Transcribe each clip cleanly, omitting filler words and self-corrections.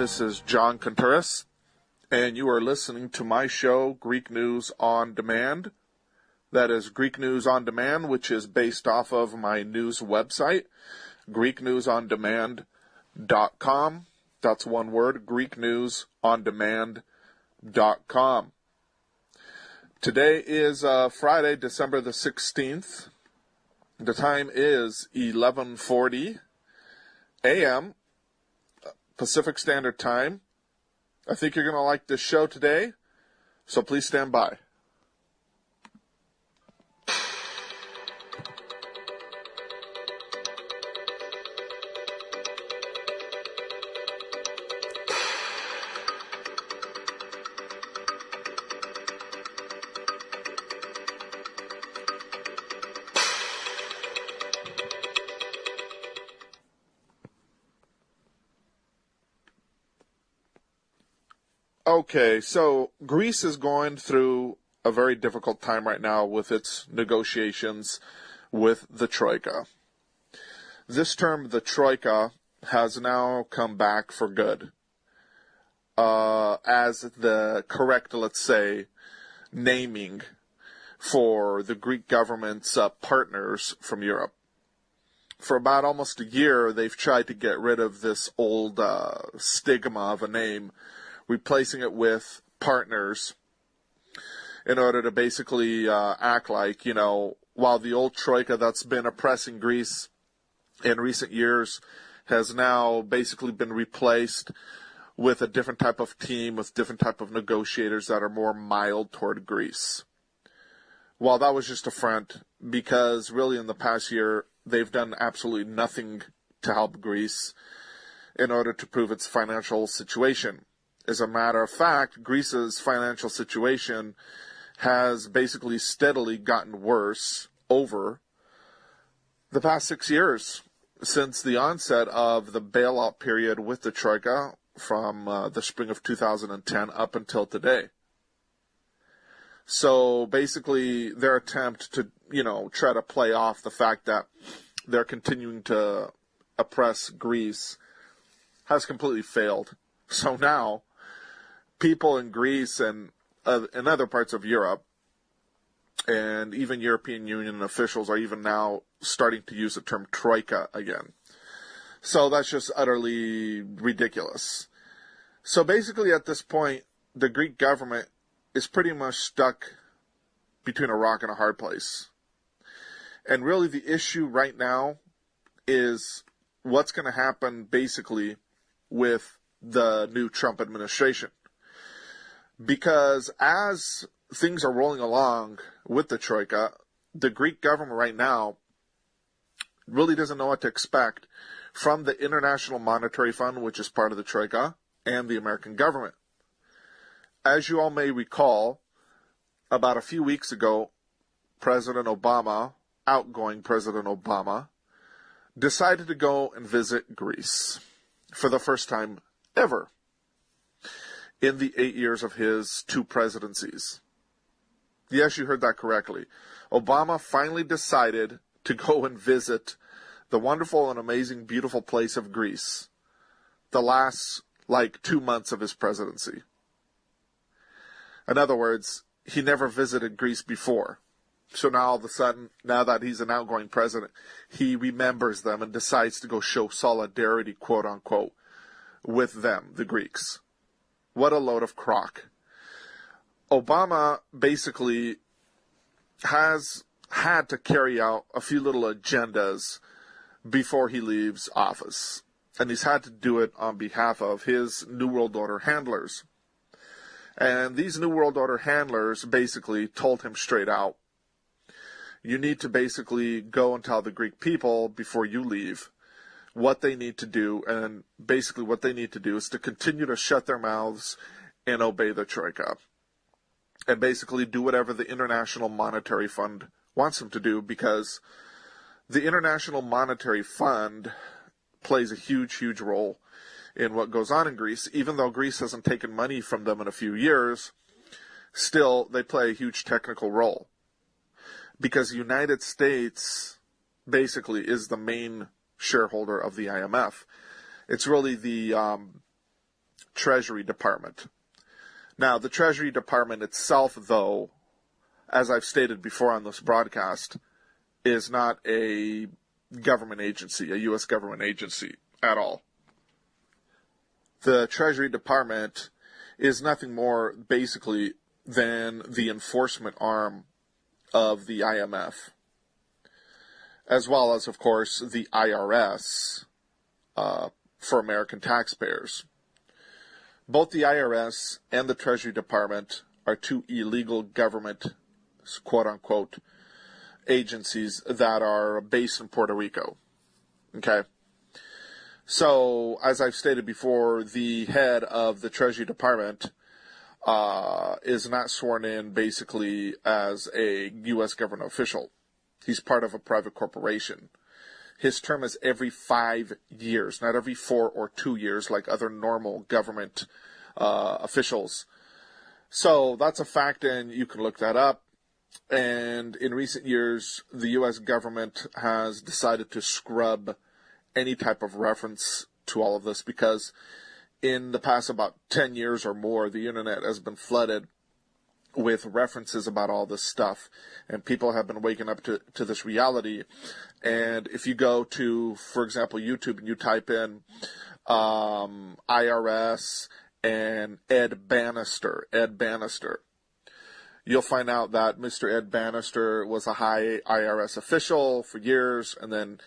This is John Contreras, and you are listening to my show, Greek News on Demand. That is Greek News on Demand, which is based off of my news website, GreekNewsOnDemand.com. That's one word, GreekNewsOnDemand.com. Today is Friday, December the 16th. The time is 11:40 a.m. Pacific Standard Time. I think you're going to like this show today, so please stand by. Okay, so Greece is going through a very difficult time right now with its negotiations with the Troika. This term, the Troika, has now come back for good as the correct, let's say, naming for the Greek government's partners from Europe. For about almost a year, they've tried to get rid of this old stigma of a name, replacing it with partners in order to basically act like, while the old Troika that's been oppressing Greece in recent years has now basically been replaced with a different type of team, with different type of negotiators that are more mild toward Greece. Well, that was just a front, because really in the past year, they've done absolutely nothing to help Greece in order to improve its financial situation. As a matter of fact, Greece's financial situation has basically steadily gotten worse over the past 6 years, since the onset of the bailout period with the Troika from the spring of 2010 up until today. So basically, their attempt to, try to play off the fact that they're continuing to oppress Greece has completely failed. So now, people in Greece and in other parts of Europe, and even European Union officials are even now starting to use the term Troika again. So that's just utterly ridiculous. So basically at this point, the Greek government is pretty much stuck between a rock and a hard place. And really the issue right now is what's going to happen basically with the new Trump administration. Because as things are rolling along with the Troika, the Greek government right now really doesn't know what to expect from the International Monetary Fund, which is part of the Troika, and the American government. As you all may recall, about a few weeks ago, President Obama, outgoing President Obama, decided to go and visit Greece for the first time ever in the 8 years of his 2 presidencies. Yes, you heard that correctly. Obama finally decided to go and visit the wonderful and amazing, beautiful place of Greece the last, 2 months of his presidency. In other words, he never visited Greece before. So now all of a sudden, now that he's an outgoing president, he remembers them and decides to go show solidarity, quote unquote, with them, the Greeks. What a load of crock. Obama basically has had to carry out a few little agendas before he leaves office. And he's had to do it on behalf of his New World Order handlers. And these New World Order handlers basically told him straight out, you need to basically go and tell the Greek people before you leave what they need to do, and basically what they need to do is to continue to shut their mouths and obey the Troika, and basically do whatever the International Monetary Fund wants them to do, because the International Monetary Fund plays a huge, huge role in what goes on in Greece. Even though Greece hasn't taken money from them in a few years, still they play a huge technical role, because the United States basically is the main shareholder of the IMF. It's really the Treasury Department. Now, the Treasury Department itself, though, as I've stated before on this broadcast, is not a government agency, a U.S. government agency at all. The Treasury Department is nothing more, basically, than the enforcement arm of the IMF, as well as, of course, the IRS for American taxpayers. Both the IRS and the Treasury Department are two illegal government, quote-unquote, agencies that are based in Puerto Rico. Okay? So, as I've stated before, the head of the Treasury Department is not sworn in basically as a U.S. government official. He's part of a private corporation. His term is every 5 years, not every 4 or 2 years like other normal government officials. So that's a fact, and you can look that up. And in recent years, the U.S. government has decided to scrub any type of reference to all of this because in the past about 10 years or more, the internet has been flooded with references about all this stuff, and people have been waking up to this reality. And if you go to, for example, YouTube and you type in IRS and Ed Bannister, you'll find out that Mr. Ed Bannister was a high IRS official for years, and then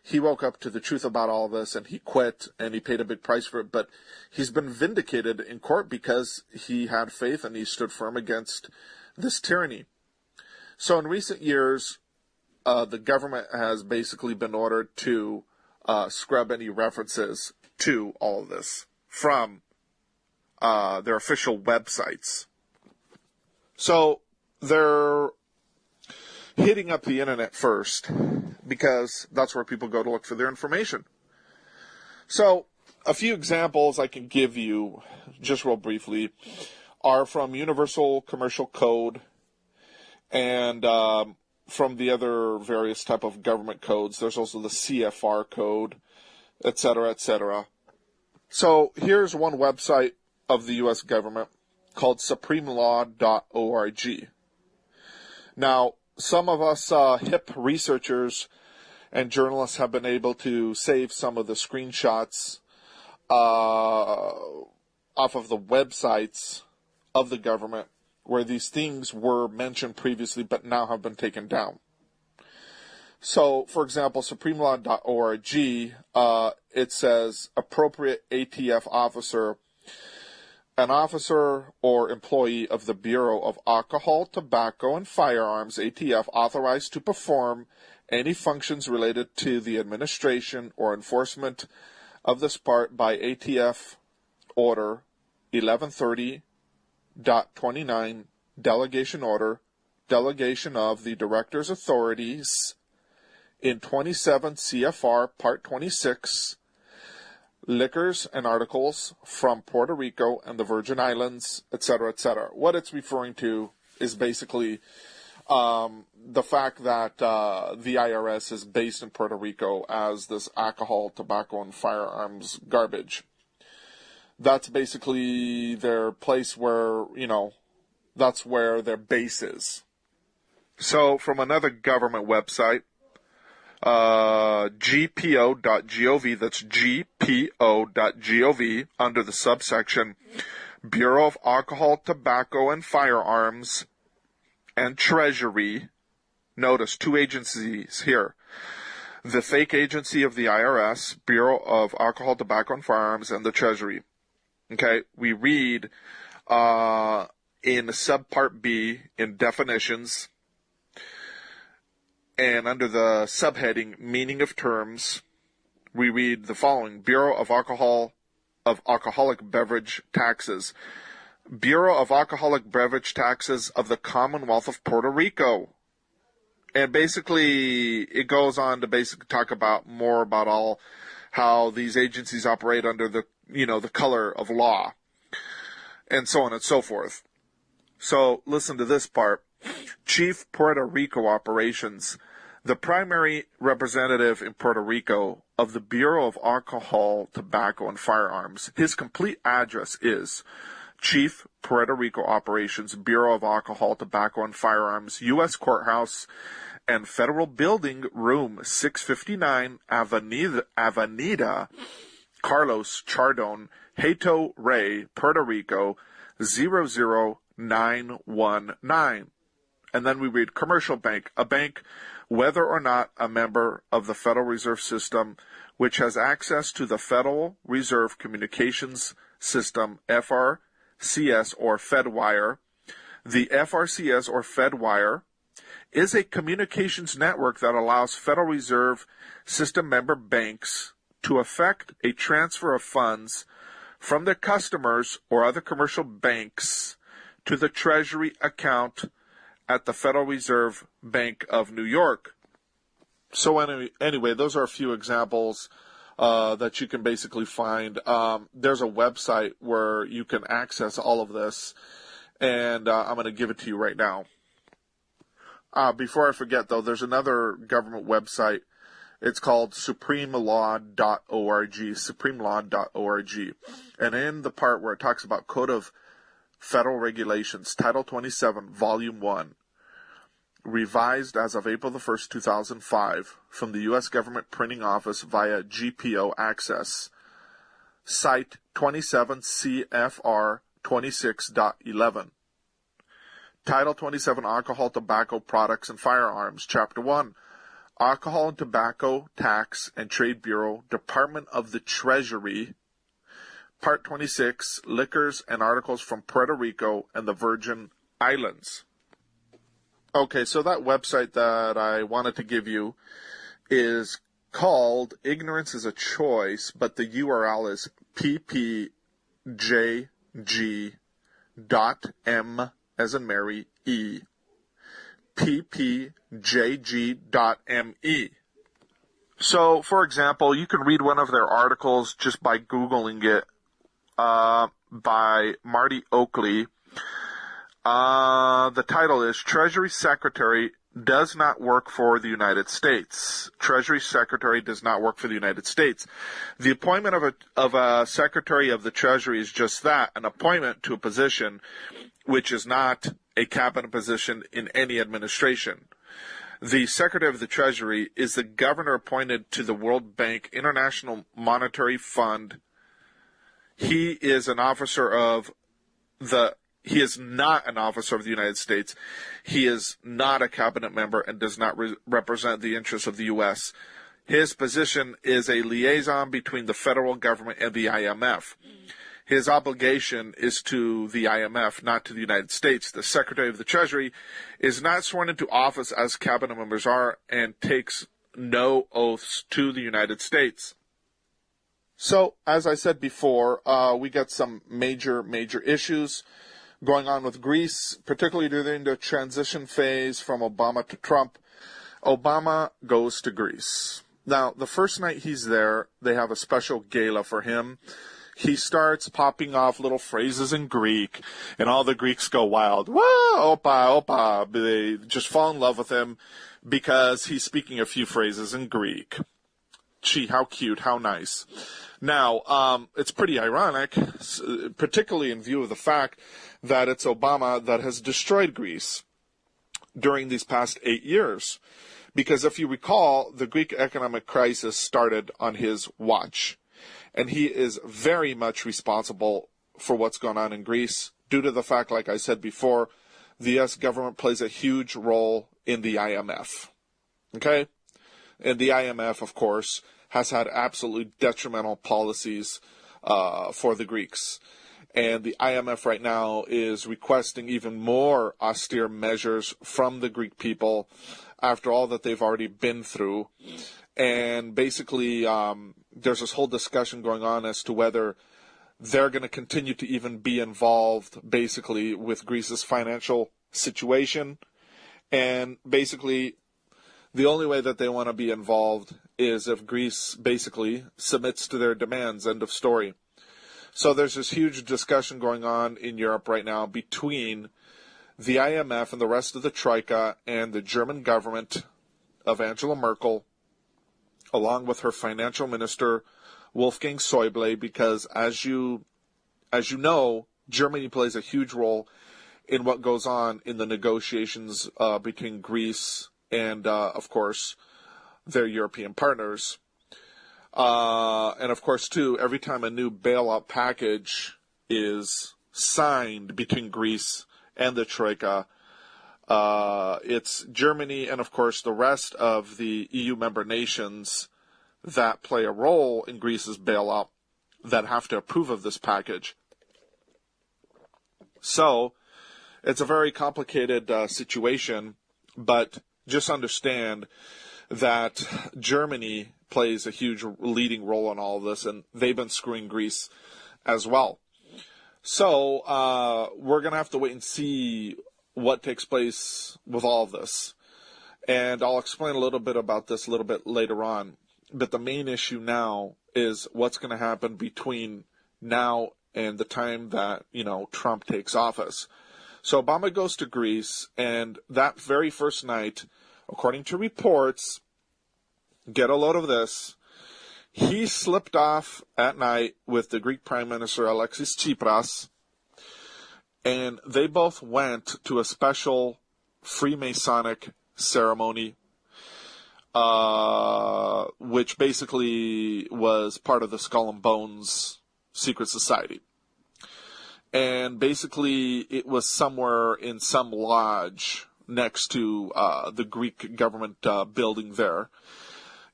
he woke up to the truth about all this, and he quit, and he paid a big price for it. But he's been vindicated in court because he had faith and he stood firm against this tyranny. So in recent years, the government has basically been ordered to scrub any references to all of this from their official websites. So they're hitting up the internet first because that's where people go to look for their information. So a few examples I can give you just real briefly are from Universal Commercial Code and from the other various type of government codes. There's also the CFR code, etc., etc. So here's one website of the U.S. government called supremelaw.org. Now, some of us hip researchers and journalists have been able to save some of the screenshots off of the websites of the government where these things were mentioned previously but now have been taken down. So, for example, supremelaw.org, it says appropriate ATF officer, an officer or employee of the Bureau of Alcohol, Tobacco, and Firearms, ATF, authorized to perform any functions related to the administration or enforcement of this part by ATF Order 1130.29, Delegation Order, Delegation of the Director's Authorities in 27 CFR Part 26, liquors and articles from Puerto Rico and the Virgin Islands, etc., etc. What it's referring to is basically the fact that the IRS is based in Puerto Rico as this alcohol, tobacco, and firearms garbage. That's basically their place where, that's where their base is. So from another government website, gpo.gov, that's gpo.gov, under the subsection Bureau of Alcohol, Tobacco, and Firearms and Treasury. Notice two agencies here. The fake agency of the IRS, Bureau of Alcohol, Tobacco, and Firearms, and the Treasury. Okay, we read in subpart B in definitions, and under the subheading, meaning of terms, we read the following. Bureau of Alcoholic Beverage Taxes. Bureau of Alcoholic Beverage Taxes of the Commonwealth of Puerto Rico. And basically, it goes on to basically talk about more about all how these agencies operate under the, the color of law, and so on and so forth. So listen to this part. Chief Puerto Rico Operations. The primary representative in Puerto Rico of the Bureau of Alcohol, Tobacco, and Firearms. His complete address is Chief, Puerto Rico Operations, Bureau of Alcohol, Tobacco, and Firearms, U.S. Courthouse, and Federal Building, Room 659, Avenida Carlos Chardon, Hato Rey, Puerto Rico, 00919. And then we read commercial bank, a bank, whether or not a member of the Federal Reserve System, which has access to the Federal Reserve Communications System, FRCS or FedWire. The FRCS or FedWire is a communications network that allows Federal Reserve System member banks to effect a transfer of funds from their customers or other commercial banks to the Treasury account at the Federal Reserve Bank of New York. So anyway, those are a few examples that you can basically find. There's a website where you can access all of this, and I'm going to give it to you right now. Before I forget, though, there's another government website. It's called supremelaw.org, supremelaw.org. And in the part where it talks about Code of Federal Regulations, Title 27, Volume 1, revised as of April the 1st, 2005, from the U.S. Government Printing Office via GPO access, Site 27 CFR 26.11. Title 27, Alcohol, Tobacco, Products, and Firearms, Chapter 1, Alcohol and Tobacco Tax and Trade Bureau, Department of the Treasury, Part 26, Liquors and Articles from Puerto Rico and the Virgin Islands. Okay, so that website that I wanted to give you is called Ignorance is a Choice, but the URL is ppjg.m as in Mary, E. ppjg.me. So, for example, you can read one of their articles just by Googling it, by Marty Oakley. The title is Treasury Secretary Does Not Work for the United States. Treasury Secretary does not work for the United States. The appointment of a Secretary of the Treasury is just that, an appointment to a position which is not a cabinet position in any administration. The Secretary of the Treasury is the governor appointed to the World Bank, International Monetary Fund. He is an officer of he is not an officer of the United States. He is not a cabinet member and does not represent the interests of the U.S. His position is a liaison between the federal government and the IMF. His obligation is to the IMF, not to the United States. The Secretary of the Treasury is not sworn into office as cabinet members are and takes no oaths to the United States. So, as I said before, we got some major issues going on with Greece, particularly during the transition phase from Obama to Trump. Obama goes to Greece. Now, the first night he's there, they have a special gala for him. He starts popping off little phrases in Greek, and all the Greeks go wild. Whoa, opa, opa. They just fall in love with him because he's speaking a few phrases in Greek. Gee, how cute, how nice. Now, it's pretty ironic, particularly in view of the fact that it's Obama that has destroyed Greece during these past 8 years. Because if you recall, the Greek economic crisis started on his watch. And he is very much responsible for what's going on in Greece due to the fact, like I said before, the U.S. government plays a huge role in the IMF. Okay? And the IMF, of course, has had absolutely detrimental policies for the Greeks. And the IMF right now is requesting even more austere measures from the Greek people after all that they've already been through. And basically, there's this whole discussion going on as to whether they're going to continue to even be involved, basically, with Greece's financial situation. And basically, the only way that they want to be involved is if Greece basically submits to their demands, end of story. So there's this huge discussion going on in Europe right now between the IMF and the rest of the Troika and the German government of Angela Merkel along with her financial minister, Wolfgang Schäuble, because as you know, Germany plays a huge role in what goes on in the negotiations between Greece and, of course, their European partners. And, of course, too, every time a new bailout package is signed between Greece and the Troika, it's Germany and, of course, the rest of the EU member nations that play a role in Greece's bailout that have to approve of this package. So it's a very complicated situation, but just understand that Germany plays a huge leading role in all of this, and they've been screwing Greece as well. So we're going to have to wait and see what takes place with all of this. And I'll explain a little bit about this a little bit later on. But the main issue now is what's going to happen between now and the time that, Trump takes office. So Obama goes to Greece, and that very first night, according to reports, get a load of this, he slipped off at night with the Greek Prime Minister Alexis Tsipras, and they both went to a special Freemasonic ceremony, which basically was part of the Skull and Bones secret society. And basically it was somewhere in some lodge next to the Greek government building there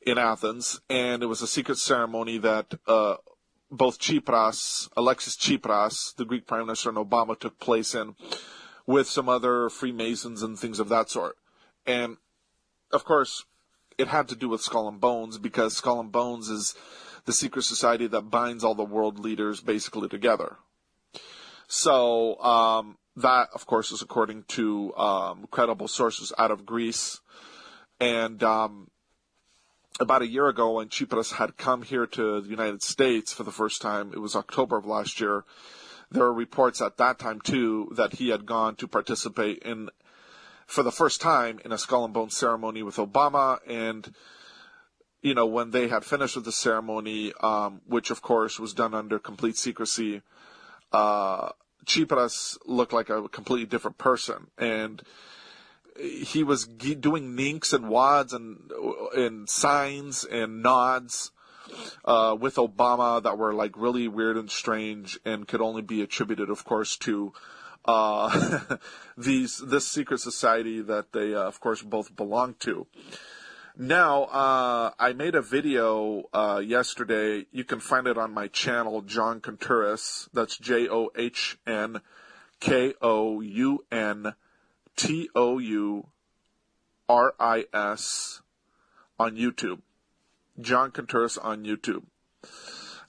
in Athens. And it was a secret ceremony that both Alexis Tsipras, the Greek Prime Minister, and Obama took place in with some other Freemasons and things of that sort. And, of course, it had to do with Skull and Bones, because Skull and Bones is the secret society that binds all the world leaders basically together. So that, of course, is according to credible sources out of Greece. And about a year ago, when Tsipras had come here to the United States for the first time, it was October of last year, there were reports at that time, too, that he had gone to participate in, for the first time, in a Skull and Bones ceremony with Obama. And, when they had finished with the ceremony, which, of course, was done under complete secrecy, Tsipras looked like a completely different person. And he was doing ninks and wads and signs and nods with Obama that were like really weird and strange, and could only be attributed, of course, to this secret society that they, of course, both belong to. Now, I made a video yesterday. You can find it on my channel, John Contouris. That's JOHNKOUNTOURIS on YouTube. John Contouris on YouTube.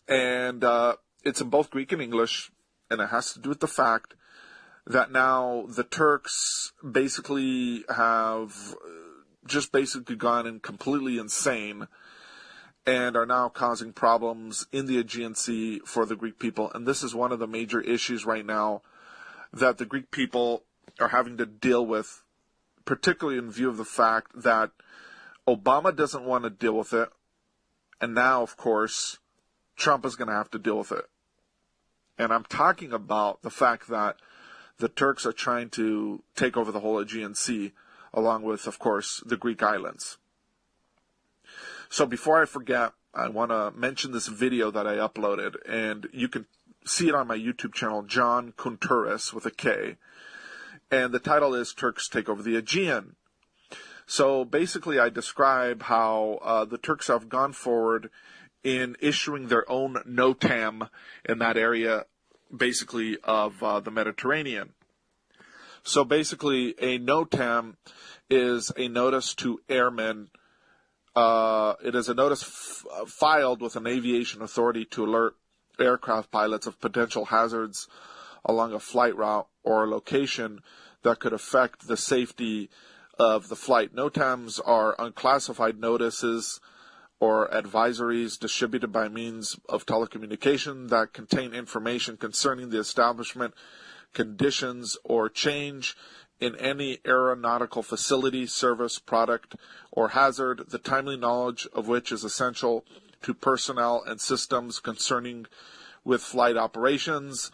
And it's in both Greek and English, and it has to do with the fact that now the Turks basically have just basically gone in completely insane and are now causing problems in the Aegean Sea for the Greek people. And this is one of the major issues right now that the Greek people are having to deal with, particularly in view of the fact that Obama doesn't want to deal with it. And now, of course, Trump is going to have to deal with it. And I'm talking about the fact that the Turks are trying to take over the whole Aegean Sea, along with, of course, the Greek islands. So before I forget, I want to mention this video that I uploaded, and you can see it on my YouTube channel, John Contouris with a K. And the title is Turks Take Over the Aegean. So basically I describe how the Turks have gone forward in issuing their own NOTAM in that area, basically, of the Mediterranean. So basically, a NOTAM is a notice to airmen. It is a notice filed with an aviation authority to alert aircraft pilots of potential hazards along a flight route or a location that could affect the safety of the flight. NOTAMs are unclassified notices or advisories distributed by means of telecommunication that contain information concerning the establishment, conditions, or change in any aeronautical facility, service, product, or hazard, the timely knowledge of which is essential to personnel and systems concerning with flight operations.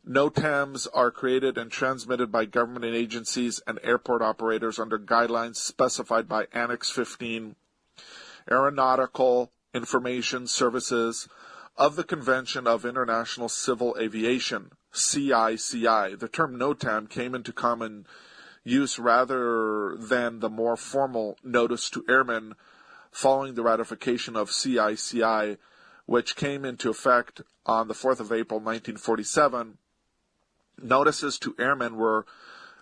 NOTAMs are created and transmitted by government agencies and airport operators under guidelines specified by Annex 15, Aeronautical Information Services of the Convention of International Civil Aviation, CICI. The term NOTAM came into common use rather than the more formal Notice to Airmen following the ratification of CICI, which came into effect on the 4th of April, 1947. Notices to airmen were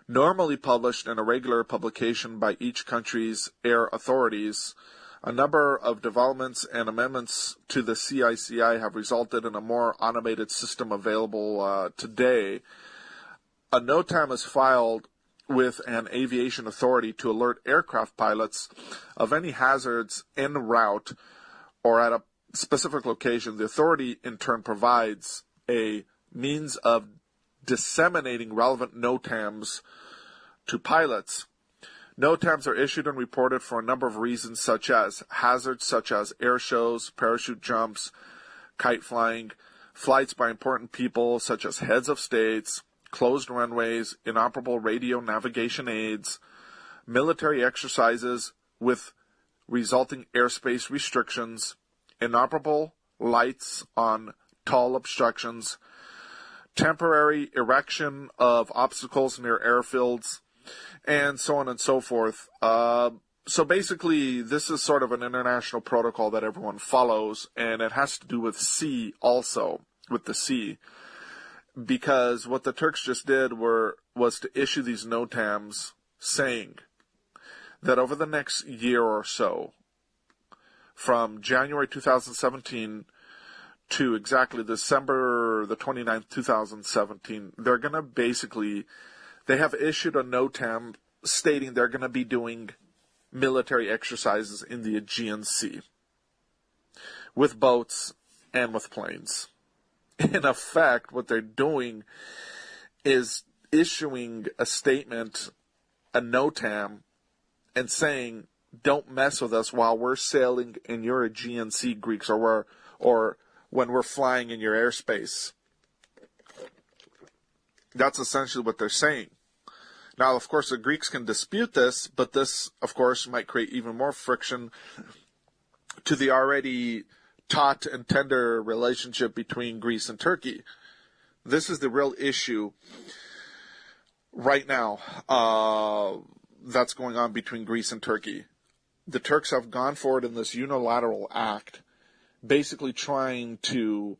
normally published in a regular publication by each country's air authorities. A number of developments and amendments to the CICI have resulted in a more automated system available today. A NOTAM is filed with an aviation authority to alert aircraft pilots of any hazards en route or at a specific location. The authority in turn provides a means of disseminating relevant NOTAMs to pilots. NOTAMs are issued and reported for a number of reasons, such as hazards such as air shows, parachute jumps, kite flying, flights by important people such as heads of states, closed runways, inoperable radio navigation aids, military exercises with resulting airspace restrictions, inoperable lights on tall obstructions, temporary erection of obstacles near airfields, and so on and so forth. So basically, this is sort of an international protocol that everyone follows, and it has to do with sea also, with the sea. Because what the Turks just did was to issue these NOTAMs saying that over the next year or so, from January 2017 to exactly December the 29th, 2017, they're going to they have issued a NOTAM stating they're going to be doing military exercises in the Aegean Sea with boats and with planes. In effect, what they're doing is issuing a statement, a NOTAM, and saying, don't mess with us while we're sailing in your Aegean Sea, Greeks, or when we're flying in your airspace. That's essentially what they're saying. Now, of course, the Greeks can dispute this, but this, of course, might create even more friction to the already taut and tender relationship between Greece and Turkey. This is the real issue right now that's going on between Greece and Turkey. The Turks have gone forward in this unilateral act, basically trying to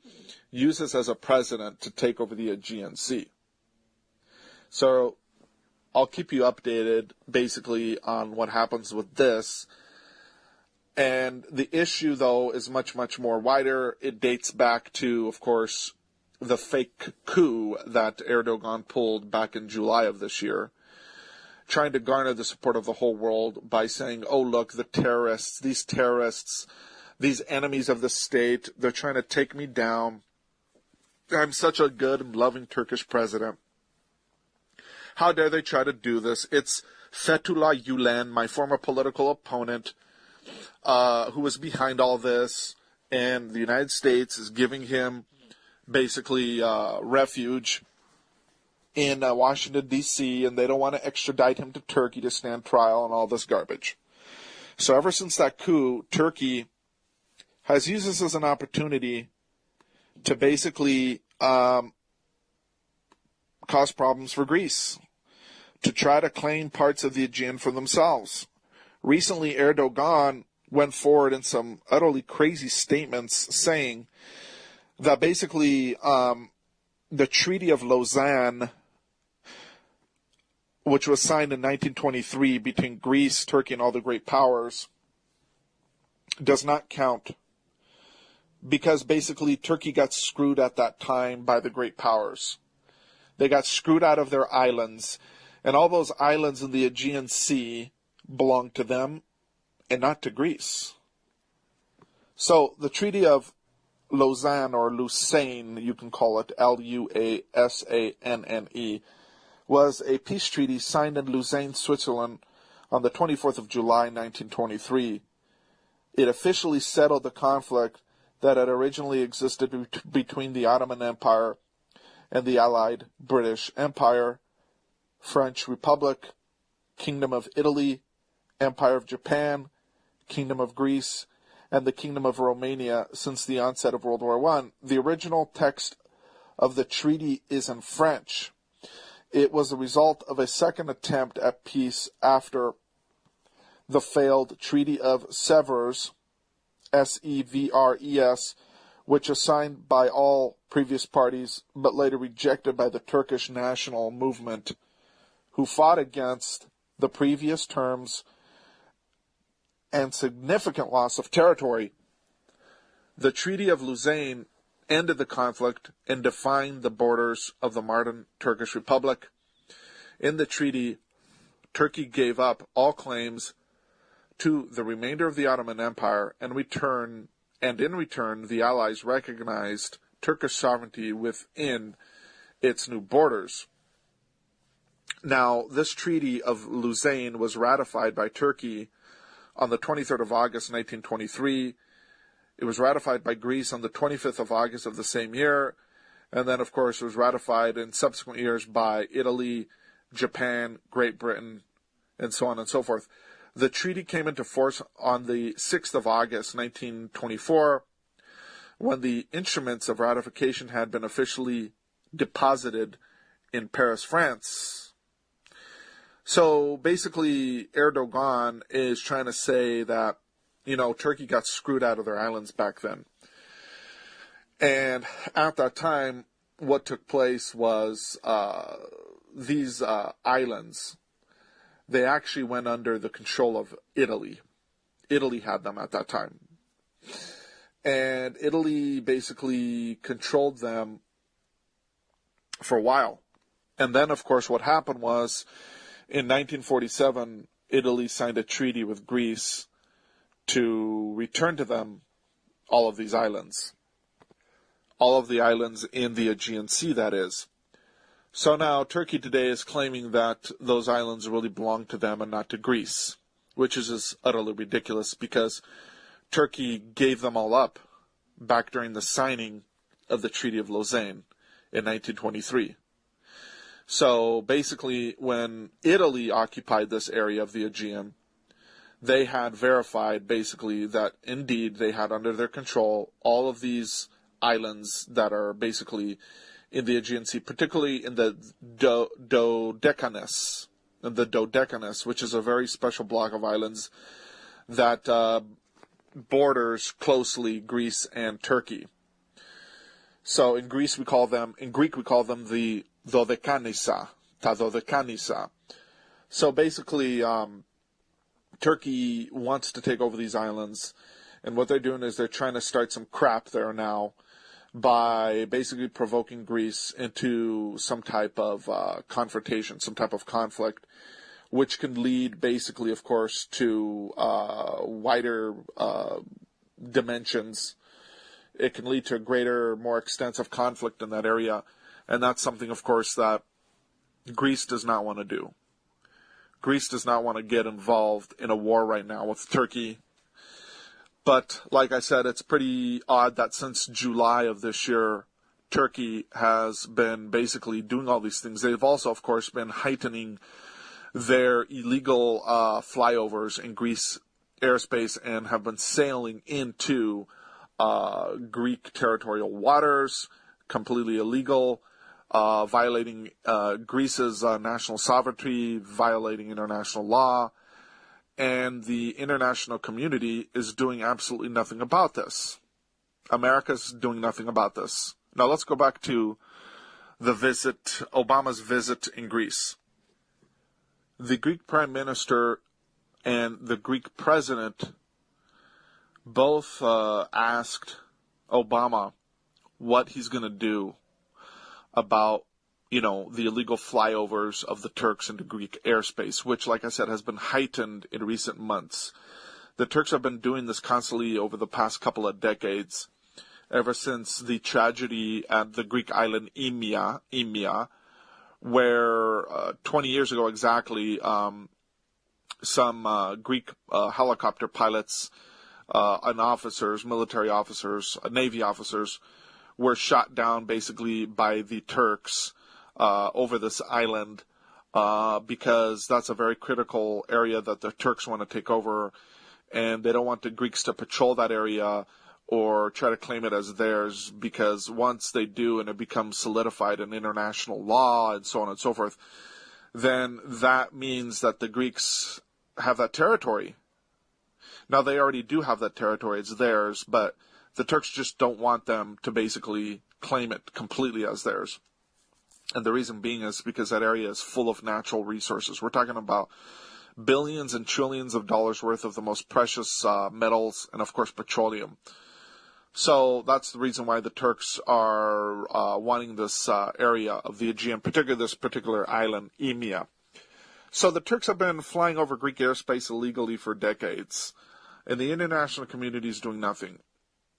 use this as a precedent to take over the Aegean Sea. So I'll keep you updated basically on what happens with this. And the issue, though, is much, much more wider. It dates back to, of course, the fake coup that Erdogan pulled back in July of this year, trying to garner the support of the whole world by saying, oh, look, the terrorists, these enemies of the state, they're trying to take me down. I'm such a good and loving Turkish president. How dare they try to do this? It's Fethullah Gulen, my former political opponent, who was behind all this, and the United States is giving him basically refuge in Washington, D.C., and they don't want to extradite him to Turkey to stand trial and all this garbage. So ever since that coup, Turkey has used this as an opportunity to basically cause problems for Greece, to try to claim parts of the Aegean for themselves. Recently, Erdogan went forward in some utterly crazy statements saying that basically the Treaty of Lausanne, which was signed in 1923 between Greece, Turkey, and all the great powers, does not count because basically Turkey got screwed at that time by the great powers. They got screwed out of their islands, and all those islands in the Aegean Sea belong to them and not to Greece. So the Treaty of Lausanne, or Lucane, you can call it, Luasanne, was a peace treaty signed in Lausanne, Switzerland on the 24th of July, 1923. It officially settled the conflict that had originally existed between the Ottoman Empire and the Allied British Empire, French Republic, Kingdom of Italy, Empire of Japan, Kingdom of Greece, and the Kingdom of Romania since the onset of World War I. The original text of the treaty is in French. It was the result of a second attempt at peace after the failed Treaty of Sevres, Sevres, which was signed by all previous parties but later rejected by the Turkish national movement, who fought against the previous terms and significant loss of territory. The Treaty of Lausanne ended the conflict and defined the borders of the modern Turkish Republic. In the treaty, Turkey gave up all claims to the remainder of the Ottoman Empire, and in return, the Allies recognized Turkish sovereignty within its new borders. Now, this Treaty of Lausanne was ratified by Turkey on the 23rd of August, 1923. It was ratified by Greece on the 25th of August of the same year, and then, of course, it was ratified in subsequent years by Italy, Japan, Great Britain, and so on and so forth. The treaty came into force on the 6th of August, 1924, when the instruments of ratification had been officially deposited in Paris, France. So basically, Erdogan is trying to say that, Turkey got screwed out of their islands back then. And at that time, what took place was these islands, they actually went under the control of Italy. Italy had them at that time. And Italy basically controlled them for a while. And then, of course, what happened was, in 1947, Italy signed a treaty with Greece to return to them all of these islands. All of the islands in the Aegean Sea, that is. So now Turkey today is claiming that those islands really belong to them and not to Greece, which is just utterly ridiculous because Turkey gave them all up back during the signing of the Treaty of Lausanne in 1923. So basically, when Italy occupied this area of the Aegean, they had verified basically that indeed they had under their control all of these islands that are basically in the Aegean Sea, particularly in the Dodecanus, which is a very special block of islands that borders closely Greece and Turkey. So in Greek we call them the Dodecanisa, ta Dodecanisa. So basically, Turkey wants to take over these islands, and what they're doing is they're trying to start some crap there now by basically provoking Greece into some type of confrontation, some type of conflict, which can lead basically, of course, to wider dimensions. It can lead to a greater, more extensive conflict in that area, and that's something, of course, that Greece does not want to do. Greece does not want to get involved in a war right now with Turkey. But, like I said, it's pretty odd that since July of this year, Turkey has been basically doing all these things. They've also, of course, been heightening their illegal flyovers in Greece airspace and have been sailing into Greek territorial waters, completely illegal, violating Greece's national sovereignty, violating international law, and the international community is doing absolutely nothing about this. America's doing nothing about this. Now let's go back to Obama's visit in Greece. The Greek Prime Minister and the Greek President both asked Obama what he's going to do about, the illegal flyovers of the Turks into Greek airspace, which, like I said, has been heightened in recent months. The Turks have been doing this constantly over the past couple of decades, ever since the tragedy at the Greek island Imia, where 20 years ago exactly, some Greek helicopter pilots and officers, military officers, Navy officers, were shot down basically by the Turks over this island because that's a very critical area that the Turks want to take over, and they don't want the Greeks to patrol that area or try to claim it as theirs, because once they do and it becomes solidified in international law and so on and so forth, then that means that the Greeks have that territory. Now, they already do have that territory. It's theirs, but the Turks just don't want them to basically claim it completely as theirs. And the reason being is because that area is full of natural resources. We're talking about billions and trillions of dollars worth of the most precious metals and, of course, petroleum. So that's the reason why the Turks are wanting this area of the Aegean, particularly this particular island, Emia. So the Turks have been flying over Greek airspace illegally for decades, and the international community is doing nothing.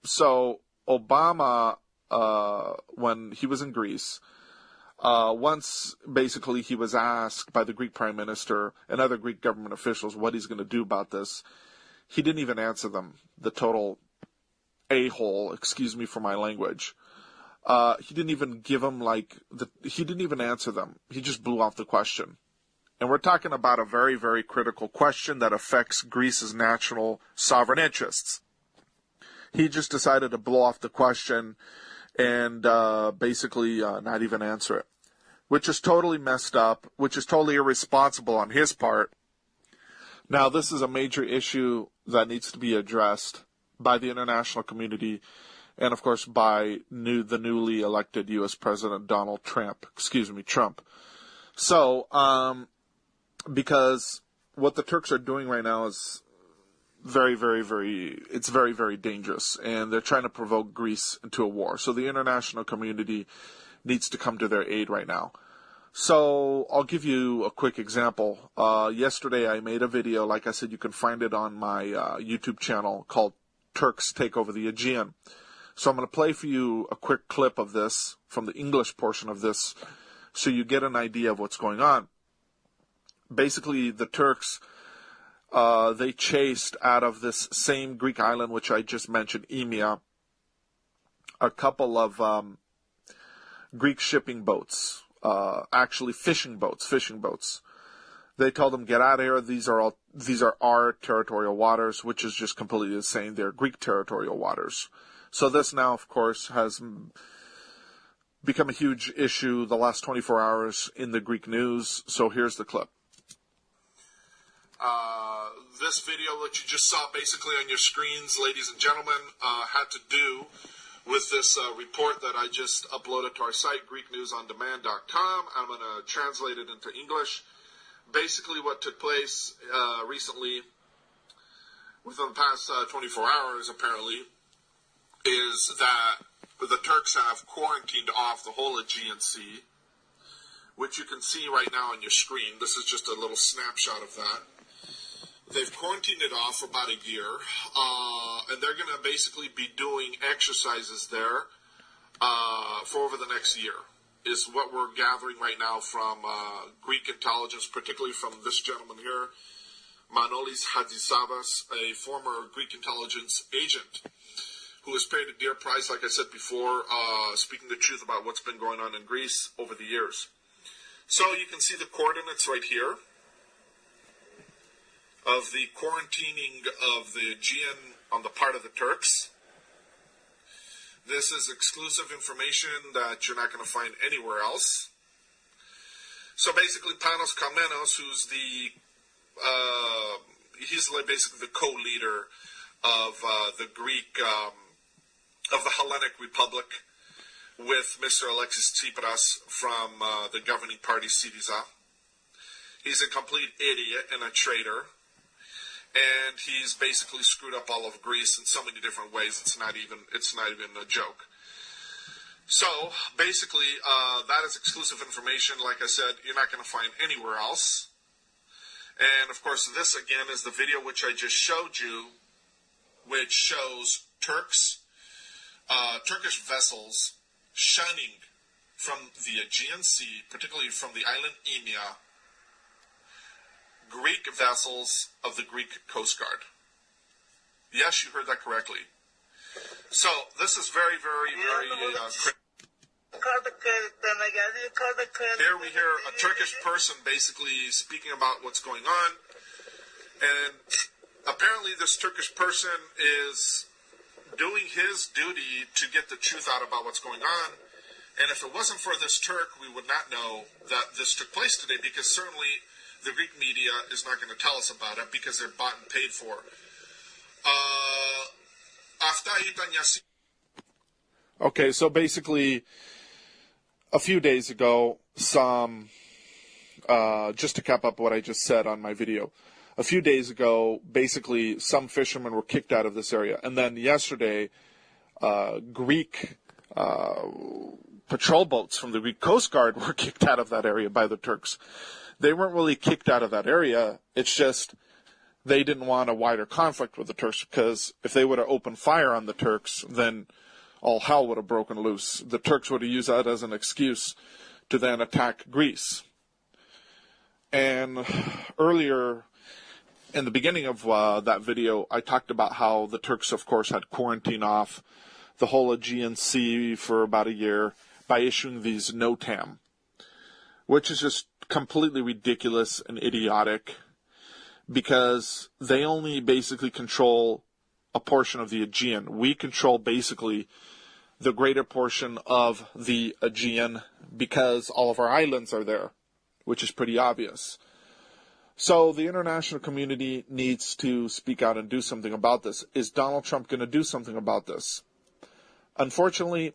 So Obama, when he was in Greece, once basically he was asked by the Greek Prime Minister and other Greek government officials what he's going to do about this, he didn't even answer them, the total a-hole, excuse me for my language. He didn't even give them he didn't even answer them. He just blew off the question. And we're talking about a very, very critical question that affects Greece's national sovereign interests. He just decided to blow off the question and basically not even answer it, which is totally messed up, which is totally irresponsible on his part. Now, this is a major issue that needs to be addressed by the international community and, of course, by the newly elected U.S. President Donald Trump. So, because what the Turks are doing right now is very, very, very dangerous, and they're trying to provoke Greece into a war. So the international community needs to come to their aid right now. So I'll give you a quick example. Yesterday I made a video, like I said, you can find it on my YouTube channel, called Turks Take Over the Aegean. So I'm going to play for you a quick clip of this from the English portion of this so you get an idea of what's going on. Basically, the Turks, they chased out of this same Greek island, which I just mentioned, Emia, a couple of Greek shipping boats, actually fishing boats. They told them, get out of here. These are our territorial waters, which is just completely the same. They're Greek territorial waters. So this now, of course, has become a huge issue the last 24 hours in the Greek news. So here's the clip. This video that you just saw basically on your screens, ladies and gentlemen, had to do with this report that I just uploaded to our site, GreekNewsOnDemand.com. I'm going to translate it into English. Basically what took place recently, within the past 24 hours apparently, is that the Turks have quarantined off the whole Aegean Sea, which you can see right now on your screen. This is just a little snapshot of that. They've quarantined it off for about a year, and they're going to basically be doing exercises there for over the next year, is what we're gathering right now from Greek intelligence, particularly from this gentleman here, Manolis Hadjisavvas, a former Greek intelligence agent who has paid a dear price, like I said before, speaking the truth about what's been going on in Greece over the years. So you can see the coordinates right here of the quarantining of the Aegean on the part of the Turks. This is exclusive information that you're not going to find anywhere else. So basically, Panos Kamenos, who's he's basically the co-leader of the Greek, of the Hellenic Republic, with Mr. Alexis Tsipras from the governing party Syriza. He's a complete idiot and a traitor. And he's basically screwed up all of Greece in so many different ways. It's not even a joke. So basically, that is exclusive information. Like I said, you're not going to find anywhere else. And of course, this again is the video which I just showed you, which shows Turkish vessels shunning from the Aegean Sea, particularly from the island Emia, Greek vessels of the Greek Coast Guard. Yes, you heard that correctly. So this is very, very, very here we hear a Turkish person basically speaking about what's going on, and apparently this Turkish person is doing his duty to get the truth out about what's going on. And if it wasn't for this Turk, we would not know that this took place today, because certainly the Greek media is not going to tell us about it because they're bought and paid for. Okay, so basically, a few days ago, just to cap up what I just said on my video, a few days ago, basically, some fishermen were kicked out of this area. And then yesterday, Greek patrol boats from the Greek Coast Guard were kicked out of that area by the Turks. They weren't really kicked out of that area. It's just they didn't want a wider conflict with the Turks, because if they would have opened fire on the Turks, then all hell would have broken loose. The Turks would have used that as an excuse to then attack Greece. And earlier, in the beginning of that video, I talked about how the Turks, of course, had quarantined off the whole Aegean Sea for about a year by issuing these NOTAM, which is just completely ridiculous and idiotic, because they only basically control a portion of the Aegean. We control basically the greater portion of the Aegean because all of our islands are there, which is pretty obvious. So the international community needs to speak out and do something about this. Is Donald Trump going to do something about this? Unfortunately,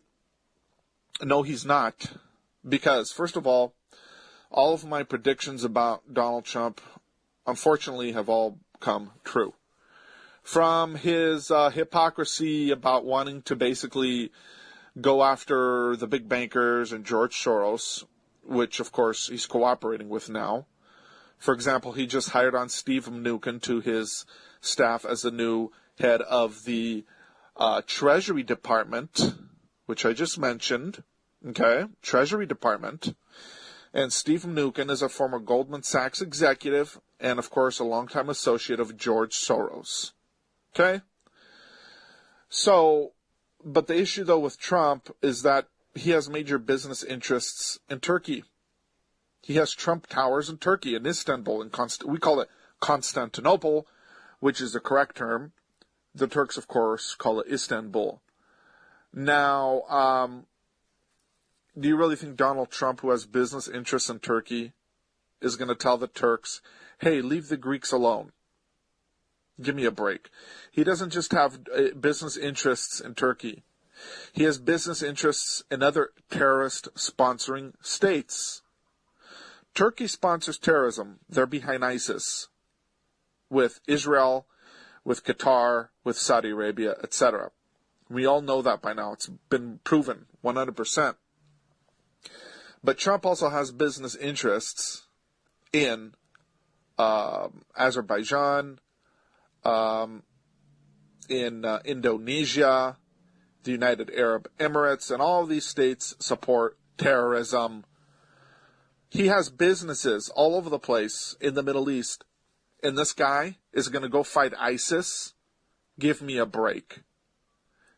no, he's not. Because, first of all of my predictions about Donald Trump, unfortunately, have all come true. From his hypocrisy about wanting to basically go after the big bankers and George Soros, which, of course, he's cooperating with now. For example, he just hired on Steve Mnuchin to his staff as the new head of the Treasury Department, which I just mentioned. Okay, Treasury Department. And Steve Mnuchin is a former Goldman Sachs executive and, of course, a longtime associate of George Soros. Okay? So, but the issue, though, with Trump is that he has major business interests in Turkey. He has Trump Towers in Turkey, in Istanbul. We call it Constantinople, which is the correct term. The Turks, of course, call it Istanbul. Now, do you really think Donald Trump, who has business interests in Turkey, is going to tell the Turks, hey, leave the Greeks alone? Give me a break. He doesn't just have business interests in Turkey. He has business interests in other terrorist-sponsoring states. Turkey sponsors terrorism. They're behind ISIS, with Israel, with Qatar, with Saudi Arabia, etc. We all know that by now. It's been proven 100%. But Trump also has business interests in Azerbaijan, in Indonesia, the United Arab Emirates, and all of these states support terrorism. He has businesses all over the place in the Middle East, and this guy is going to go fight ISIS? Give me a break.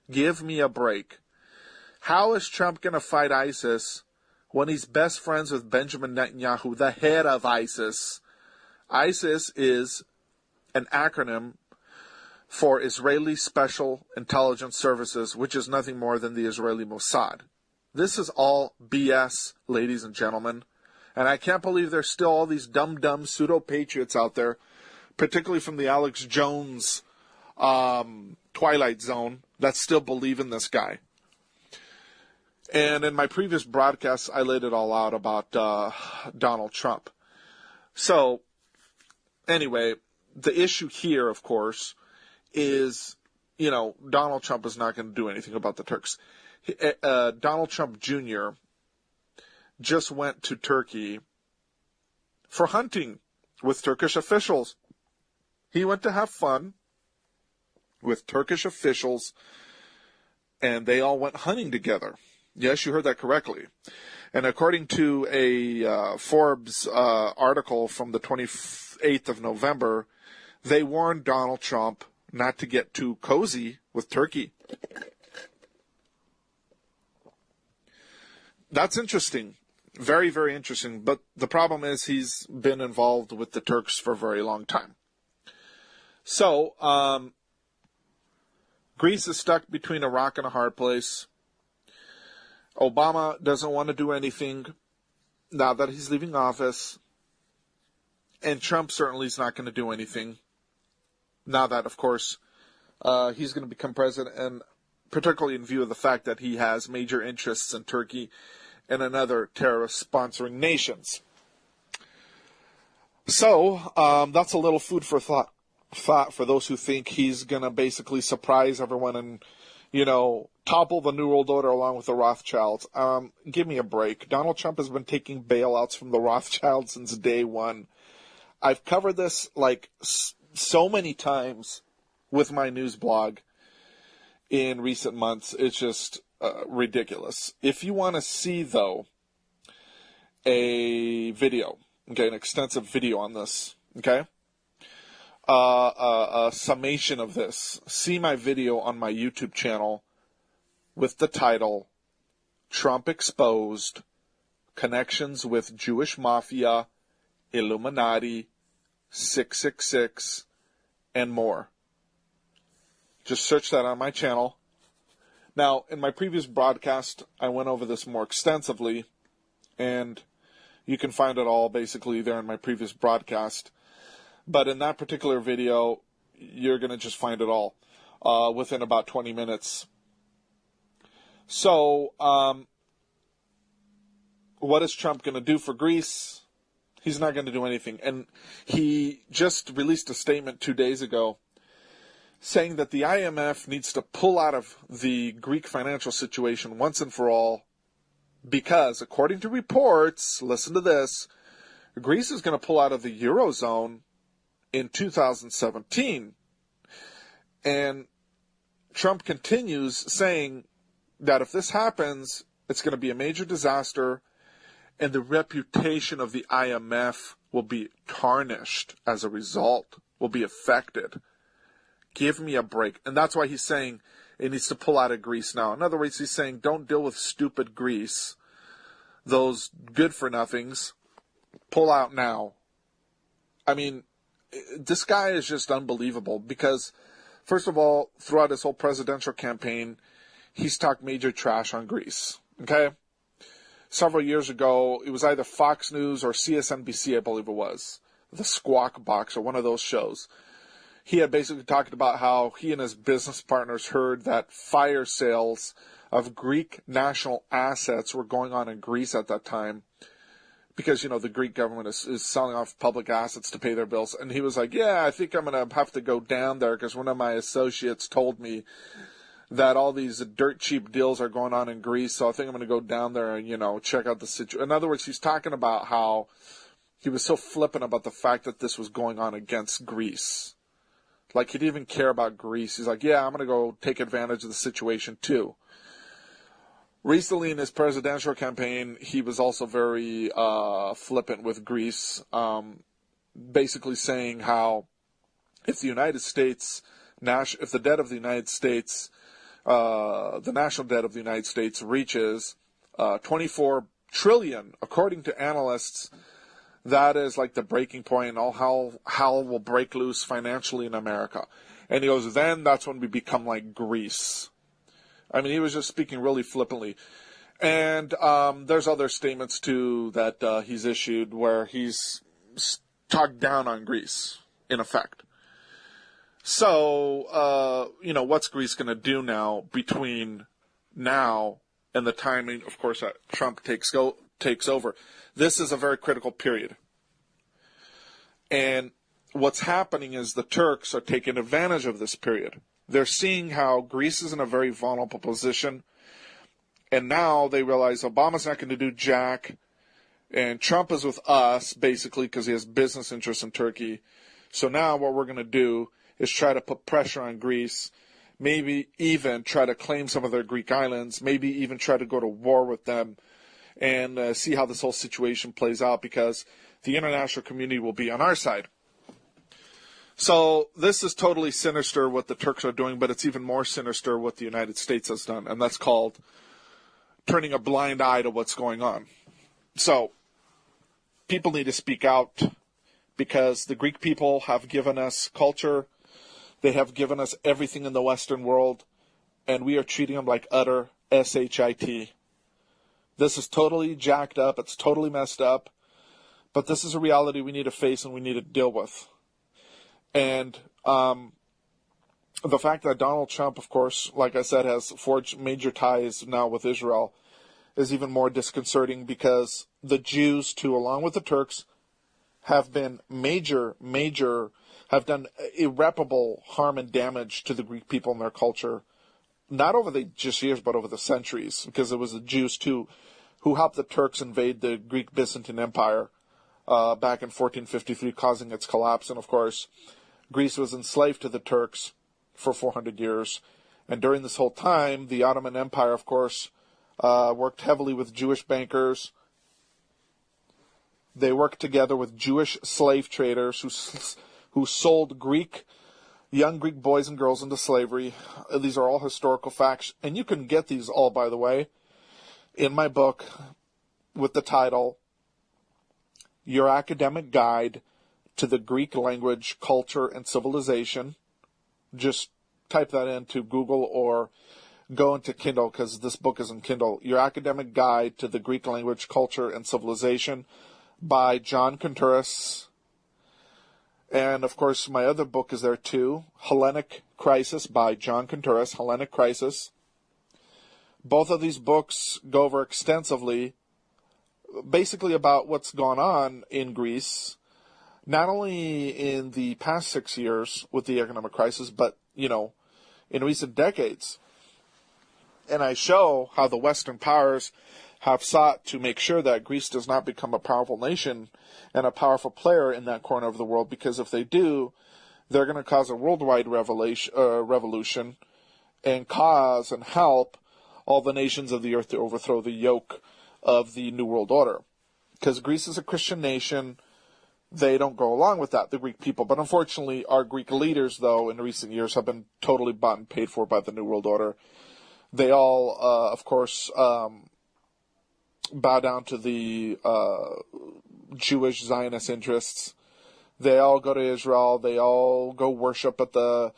Give me a break. How is Trump going to fight ISIS when he's best friends with Benjamin Netanyahu, the head of ISIS? ISIS is an acronym for Israeli Special Intelligence Services, which is nothing more than the Israeli Mossad. This is all BS, ladies and gentlemen. And I can't believe there's still all these dumb pseudo-patriots out there, particularly from the Alex Jones Twilight Zone, that still believe in this guy. And in my previous broadcasts, I laid it all out about Donald Trump. So, anyway, the issue here, of course, is, Donald Trump is not going to do anything about the Turks. Donald Trump Jr. just went to Turkey for hunting with Turkish officials. He went to have fun with Turkish officials, and they all went hunting together. Yes, you heard that correctly. And according to a Forbes article from the 28th of November, they warned Donald Trump not to get too cozy with Turkey. That's interesting. Very, very interesting. But the problem is he's been involved with the Turks for a very long time. So, Greece is stuck between a rock and a hard place. Obama doesn't want to do anything now that he's leaving office. And Trump certainly is not going to do anything now that, of course, he's going to become president, and particularly in view of the fact that he has major interests in Turkey and in other terrorist-sponsoring nations. So, that's a little food for thought for those who think he's going to basically surprise everyone and, topple the New World Order along with the Rothschilds. Give me a break. Donald Trump has been taking bailouts from the Rothschilds since day one. I've covered this like so many times with my news blog in recent months. It's just ridiculous. If you want to see, though, a video, an extensive video on this, a summation of this, see my video on my YouTube channel with the title, Trump Exposed, Connections with Jewish Mafia, Illuminati, 666, and more. Just search that on my channel. Now, in my previous broadcast, I went over this more extensively, and you can find it all basically there in my previous broadcast. But in that particular video, you're going to just find it all within about 20 minutes. So, what is Trump going to do for Greece? He's not going to do anything. And he just released a statement 2 days ago saying that the IMF needs to pull out of the Greek financial situation once and for all because, according to reports, listen to this, Greece is going to pull out of the Eurozone in 2017. And Trump continues saying that if this happens, it's going to be a major disaster and the reputation of the IMF will be tarnished as a result, will be affected. Give me a break. And that's why he's saying it needs to pull out of Greece now. In other words, he's saying don't deal with stupid Greece, those good-for-nothings. Pull out now. I mean, this guy is just unbelievable because, first of all, throughout his whole presidential campaign, he's talked major trash on Greece, okay? Several years ago, it was either Fox News or CSNBC, I believe it was, the Squawk Box or one of those shows. He had basically talked about how he and his business partners heard that fire sales of Greek national assets were going on in Greece at that time because, the Greek government is selling off public assets to pay their bills. And he was like, yeah, I think I'm going to have to go down there because one of my associates told me that all these dirt cheap deals are going on in Greece, so I think I'm going to go down there and, check out the situation. In other words, he's talking about how he was so flippant about the fact that this was going on against Greece. Like, he didn't even care about Greece. He's like, yeah, I'm going to go take advantage of the situation, too. Recently, in his presidential campaign, he was also very flippant with Greece, basically saying how if the United States, if the debt of the United States, the national debt of the United States reaches $24 trillion, according to analysts, that is like the breaking point, and all hell will break loose financially in America. And he goes, then that's when we become like Greece. I mean, he was just speaking really flippantly. And there's other statements, too, that he's issued where he's talked down on Greece, in effect. So, what's Greece going to do now between now and the timing, of course, that Trump takes over? This is a very critical period. And what's happening is the Turks are taking advantage of this period. They're seeing how Greece is in a very vulnerable position. And now they realize Obama's not going to do jack. And Trump is with us, basically, because he has business interests in Turkey. So now what we're going to do is try to put pressure on Greece, maybe even try to claim some of their Greek islands, maybe even try to go to war with them and see how this whole situation plays out, because the international community will be on our side. So this is totally sinister what the Turks are doing, but it's even more sinister what the United States has done, and that's called turning a blind eye to what's going on. So people need to speak out, because the Greek people have given us culture. They have given us everything in the Western world, and we are treating them like utter shit. This is totally jacked up. It's totally messed up. But this is a reality we need to face and we need to deal with. And the fact that Donald Trump, of course, like I said, has forged major ties now with Israel is even more disconcerting, because the Jews, too, along with the Turks, have been have done irreparable harm and damage to the Greek people and their culture, not over the just years, but over the centuries, because it was the Jews, too, who helped the Turks invade the Greek Byzantine Empire back in 1453, causing its collapse. And, of course, Greece was enslaved to the Turks for 400 years. And during this whole time, the Ottoman Empire, of course, worked heavily with Jewish bankers. They worked together with Jewish slave traders who sold young Greek boys and girls into slavery. These are all historical facts. And you can get these all, by the way, in my book with the title, Your Academic Guide to the Greek Language, Culture, and Civilization. Just type that into Google or go into Kindle, because this book is in Kindle. Your Academic Guide to the Greek Language, Culture, and Civilization by John Contouras. And, of course, my other book is there, too, Hellenic Crisis by John Contouras, Hellenic Crisis. Both of these books go over extensively, basically about what's gone on in Greece, not only in the past 6 years with the economic crisis, but, in recent decades. And I show how the Western powers have sought to make sure that Greece does not become a powerful nation and a powerful player in that corner of the world, because if they do, they're going to cause a worldwide revolution and cause and help all the nations of the earth to overthrow the yoke of the New World Order. Because Greece is a Christian nation, they don't go along with that, the Greek people. But unfortunately, our Greek leaders, though, in recent years have been totally bought and paid for by the New World Order. They all, of course, bow down to the Jewish Zionist interests. They all go to Israel. They all go worship at the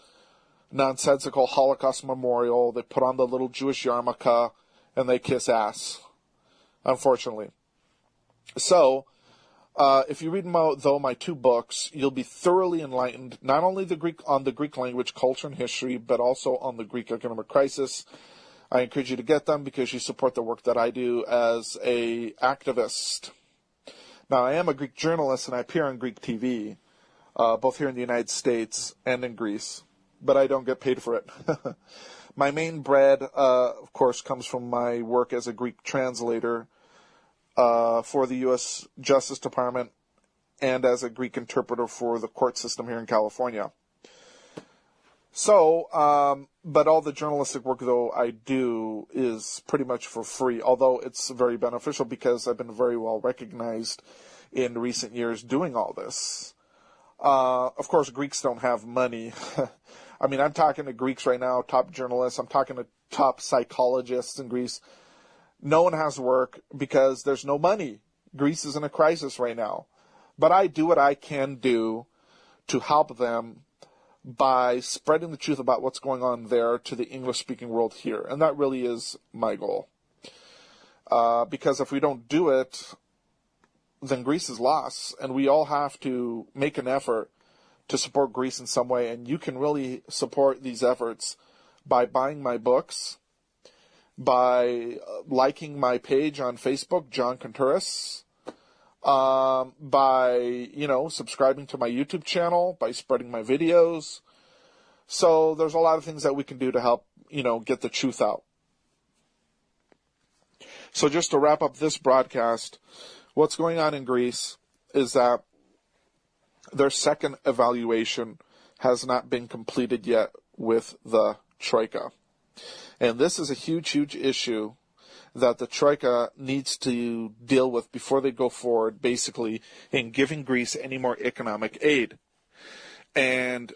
nonsensical Holocaust memorial. They put on the little Jewish yarmulke, and they kiss ass, unfortunately. So, if you read my two books, you'll be thoroughly enlightened, not only on the Greek language, culture, and history, but also on the Greek economic crisis. I encourage you to get them because you support the work that I do as a activist. Now, I am a Greek journalist, and I appear on Greek TV, both here in the United States and in Greece, but I don't get paid for it. My main bread, of course, comes from my work as a Greek translator for the U.S. Justice Department and as a Greek interpreter for the court system here in California. So, but all the journalistic work, though, I do is pretty much for free, although it's very beneficial because I've been very well recognized in recent years doing all this. Of course, Greeks don't have money. I mean, I'm talking to Greeks right now, top journalists. I'm talking to top psychologists in Greece. No one has work because there's no money. Greece is in a crisis right now. But I do what I can do to help them by spreading the truth about what's going on there to the English-speaking world here. And that really is my goal. Because if we don't do it, then Greece is lost. And we all have to make an effort to support Greece in some way. And you can really support these efforts by buying my books, by liking my page on Facebook, John Contouras, by, subscribing to my YouTube channel, by spreading my videos. So there's a lot of things that we can do to help, get the truth out. So just to wrap up this broadcast, what's going on in Greece is that their second evaluation has not been completed yet with the Troika. And this is a huge, huge issue that the Troika needs to deal with before they go forward, basically, in giving Greece any more economic aid. And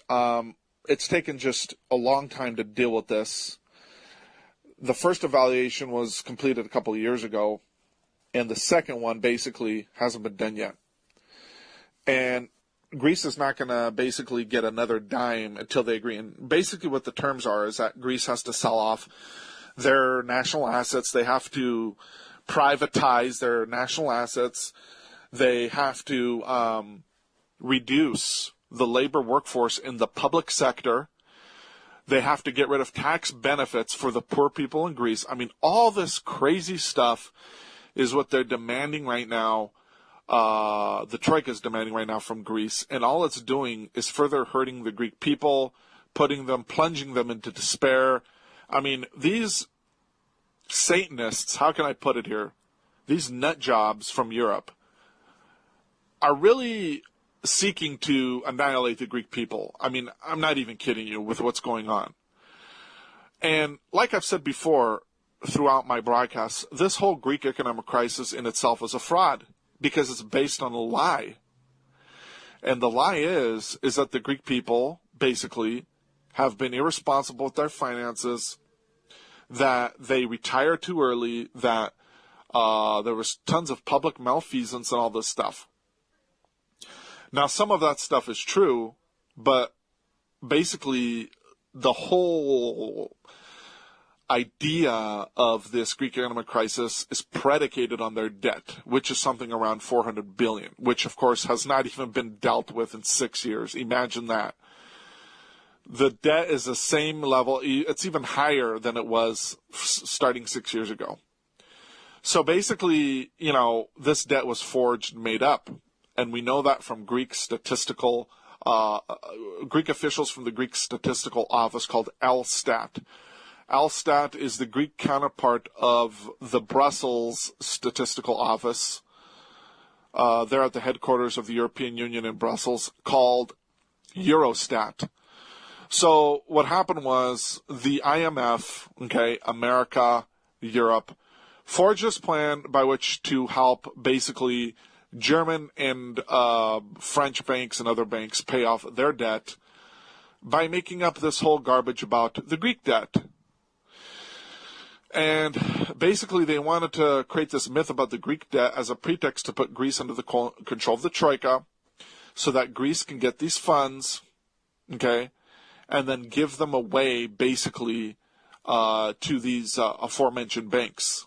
it's taken just a long time to deal with this. The first evaluation was completed a couple of years ago, and the second one basically hasn't been done yet. And Greece is not going to basically get another dime until they agree. And basically what the terms are is that Greece has to sell off their national assets. They have to privatize their national assets. They have to reduce the labor workforce in the public sector. They have to get rid of tax benefits for the poor people in Greece. I mean, all this crazy stuff is what they're demanding right now. The Troika is demanding right now from Greece, and all it's doing is further hurting the Greek people, plunging them into despair. I mean, these Satanists, how can I put it here? These nut jobs from Europe are really seeking to annihilate the Greek people. I mean, I'm not even kidding you with what's going on. And like I've said before throughout my broadcasts, this whole Greek economic crisis in itself is a fraud because it's based on a lie. And the lie is that the Greek people basically have been irresponsible with their finances, that they retire too early, that there was tons of public malfeasance and all this stuff. Now, some of that stuff is true, but basically the whole idea of this Greek economic crisis is predicated on their debt, which is something around 400 billion, which of course has not even been dealt with in 6 years. Imagine that. The debt is the same level. It's even higher than it was starting 6 years ago. So basically, this debt was forged and made up. And we know that from Greek officials from the Greek statistical office called Elstat. Elstat is the Greek counterpart of the Brussels statistical office. They're at the headquarters of the European Union in Brussels, called Eurostat. So what happened was the IMF, America, Europe, forged this plan by which to help basically German and French banks and other banks pay off their debt by making up this whole garbage about the Greek debt. And basically they wanted to create this myth about the Greek debt as a pretext to put Greece under the control of the Troika so that Greece can get these funds, and then give them away basically to these aforementioned banks,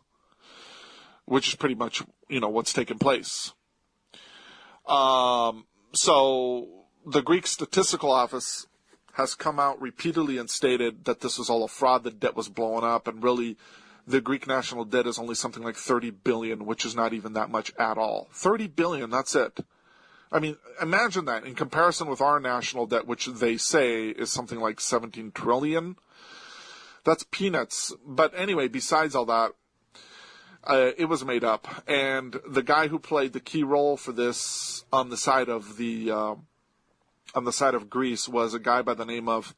which is pretty much, what's taken place. So the Greek Statistical Office has come out repeatedly and stated that this was all a fraud, the debt was blowing up, and really the Greek national debt is only something like 30 billion, which is not even that much at all. 30 billion, that's it. I mean, imagine that in comparison with our national debt, which they say is something like 17 trillion. That's peanuts. But anyway, besides all that, it was made up, and the guy who played the key role for this on the side of Greece was a guy by the name of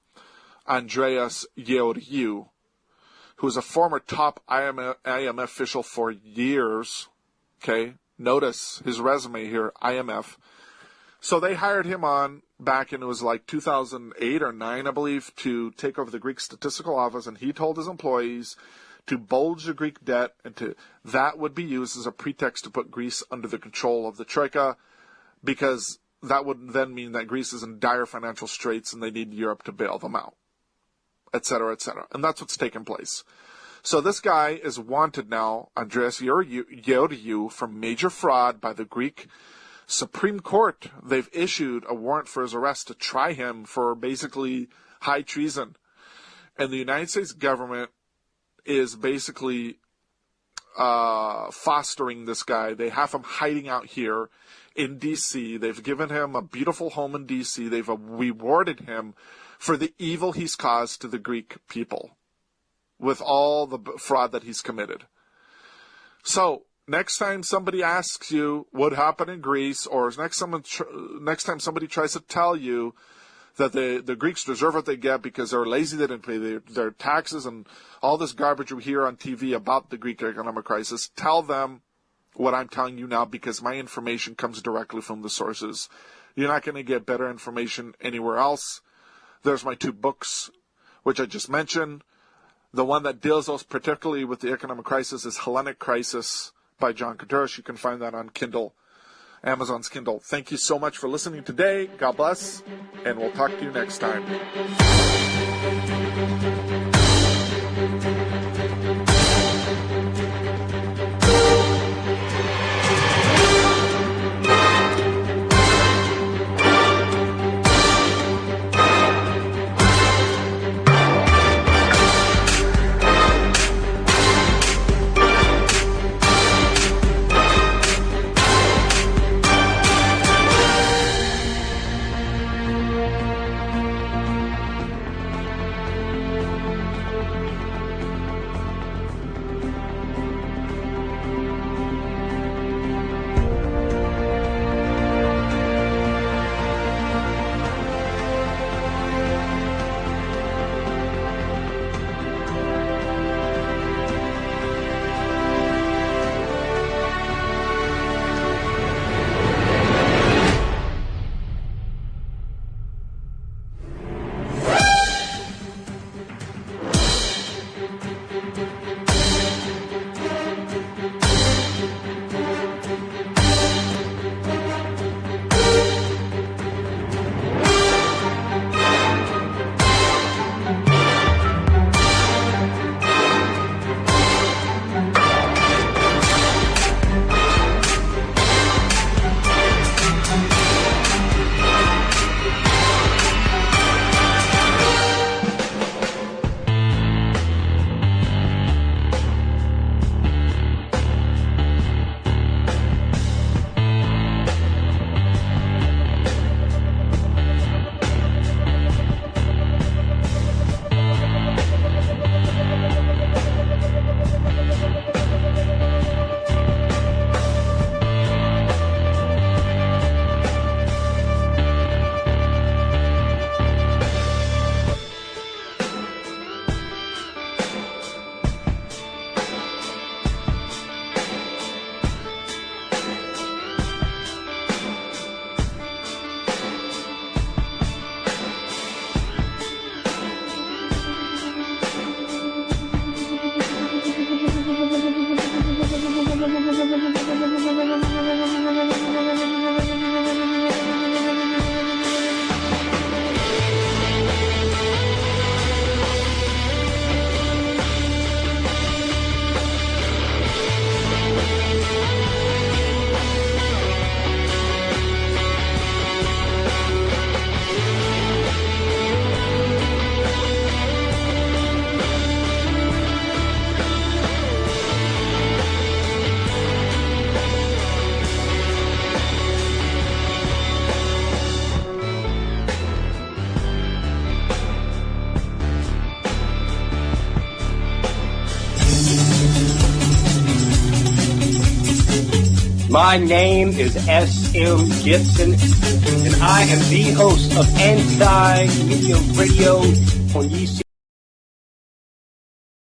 Andreas Georgiou, who was a former top IMF official for years. Notice his resume here, IMF. So they hired him on back in, it was like 2008 or 9, I believe, to take over the Greek Statistical Office, and he told his employees to bulge the Greek debt, and that would be used as a pretext to put Greece under the control of the Troika, because that would then mean that Greece is in dire financial straits and they need Europe to bail them out, etc., etc. And that's what's taken place. So this guy is wanted now, Andreas Georgiou, for major fraud by the Greek Supreme Court. They've issued a warrant for his arrest to try him for basically high treason. And the United States government is basically fostering this guy. They have him hiding out here in D.C. They've given him a beautiful home in D.C. They've rewarded him for the evil he's caused to the Greek people with all the fraud that he's committed. So next time somebody asks you what happened in Greece, or next time somebody tries to tell you that the Greeks deserve what they get because they're lazy, they didn't pay their taxes, and all this garbage we hear on TV about the Greek economic crisis. Tell them what I'm telling you now, because my information comes directly from the sources. You're not going to get better information anywhere else. There's my 2 books, which I just mentioned. The one that deals most particularly with the economic crisis is Hellenic Crisis by John Koturis. You can find that on Kindle, Amazon's Kindle. Thank you so much for listening today. God bless, and we'll talk to you next time. My name is S.M. Gibson, and I am the host of Anti-Media Radio on UC.